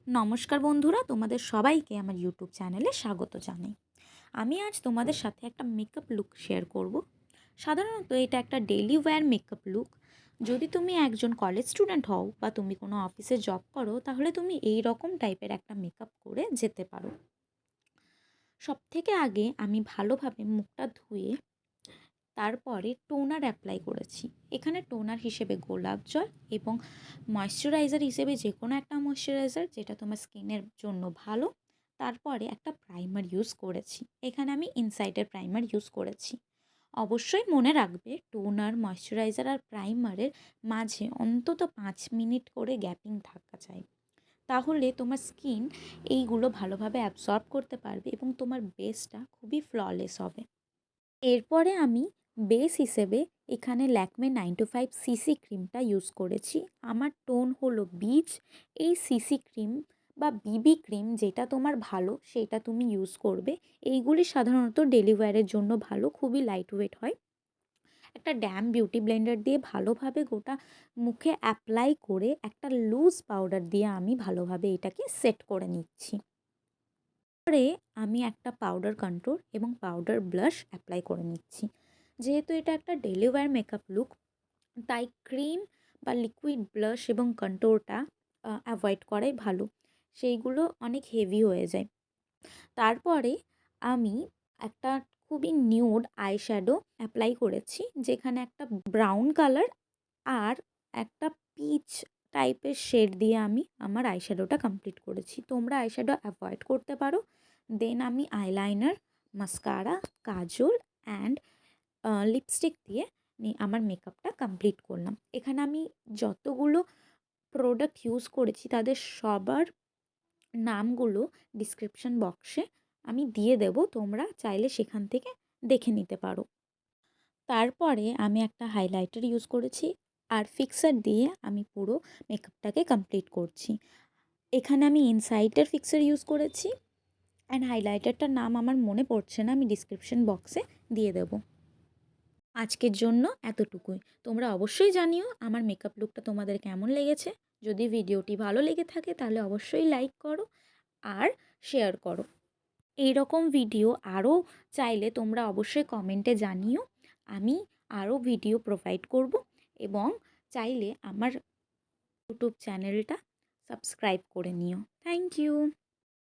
নমস্কার বন্ধুরা, তোমাদের সবাইকে আমার ইউটিউব চ্যানেলে স্বাগত জানাই। আমি আজ তোমাদের সাথে একটা মেকআপ লুক শেয়ার করব। সাধারণত এটা একটা ডেইলি ওয়্যার মেকআপ লুক। যদি তুমি একজন কলেজ স্টুডেন্ট হও বা তুমি কোনো অফিসে জব করো, তাহলে তুমি এই রকম টাইপের একটা মেকআপ করে যেতে পারো। সবথেকে আগে আমি ভালোভাবে মুখটা ধুয়ে তারপরে টোনার অ্যাপ্লাই করেছি। এখানে টোনার হিসেবে গোলাপ জল এবং ময়শ্চারাইজার হিসেবে যে কোনো একটা ময়শ্চারাইজার যেটা তোমার স্কিনের জন্য ভালো। তারপরে একটা প্রাইমার ইউজ করেছি। এখানে আমি ইনসাইটের প্রাইমার ইউজ করেছি। অবশ্যই মনে রাখবে, টোনার, ময়শ্চারাইজার আর প্রাইমারের মাঝে অন্তত 5 মিনিট করে গ্যাপিং থাকা চাই। তাহলে তোমার স্কিন এইগুলো ভালোভাবে অ্যাবসর্ব করতে পারবে এবং তোমার বেসটা খুবই ফ্ললেস হবে। এরপরে আমি বেস হিসেবে এখানে ল্যাকমে 925 সিসি ক্রিমটা ইউজ করেছি। আমার টোন হলো বিচ। এই সিসি ক্রিম বা বিবি ক্রিম যেটা তোমার ভালো সেটা তুমি ইউজ করবে। এইগুলি সাধারণত ডেলি ওয়্যারের জন্য ভালো, খুবই লাইট ওয়েট হয়। একটা ড্যাম বিউটি ব্লেন্ডার দিয়ে ভালোভাবে গোটা মুখে অ্যাপ্লাই করে একটা লুজ পাউডার দিয়ে আমি ভালোভাবে এটাকে সেট করে নিচ্ছি। পরে আমি একটা পাউডার কন্ট্রোল এবং পাউডার ব্লাশ অ্যাপ্লাই করে নিচ্ছি। যেহেতু এটা একটা ডেলি ওয়্যার মেকআপ লুক, তাই ক্রিম বা লিকুইড ব্লাশ এবং কন্ট্রোলটা অ্যাভয়েড করাই ভালো। সেইগুলো অনেক হেভি হয়ে যায়। তারপরে আমি একটা খুবই নিউড আইশ্যাডো অ্যাপ্লাই করেছি, যেখানে একটা ব্রাউন কালার আর একটা পিচ টাইপের শেড দিয়ে আমি আমার আইশ্যাডোটা কমপ্লিট করেছি। তোমরা আইশ্যাডো অ্যাভয়েড করতে পারো। দেন আমি eyeliner, mascara, Kajal and lipstick দিয়ে আমার মেকআপটা কমপ্লিট করলাম। এখানে আমি যতগুলো প্রোডাক্ট ইউজ করেছি তাদের সবার নামগুলো ডিসক্রিপশন বক্সে আমি দিয়ে দেব, তোমরা চাইলে সেখান থেকে দেখে নিতে পারো। তারপরে আমি একটা হাইলাইটার ইউজ করেছি আর ফিক্সার দিয়ে আমি পুরো মেকআপটাকে কমপ্লিট করছি। এখানে আমি ইনসাইটের ফিক্সার ইউজ করেছি অ্যান্ড হাইলাইটারটার নাম আমার মনে পড়ছে না, আমি ডিসক্রিপশন বক্সে দিয়ে দেব। আজকের জন্য এতটুকুই। তোমরা অবশ্যই জানিও আমার মেকআপ লুকটা তোমাদের কেমন লেগেছে। যদি ভিডিওটি ভালো লেগে থাকে তাহলে অবশ্যই লাইক করো আর শেয়ার করো। এই রকম ভিডিও আরও চাইলে তোমরা অবশ্যই কমেন্টে জানিও। আমি আরও ভিডিও প্রোভাইড করব এবং চাইলে আমার ইউটিউব চ্যানেলটা সাবস্ক্রাইব করে নিও। Thank you.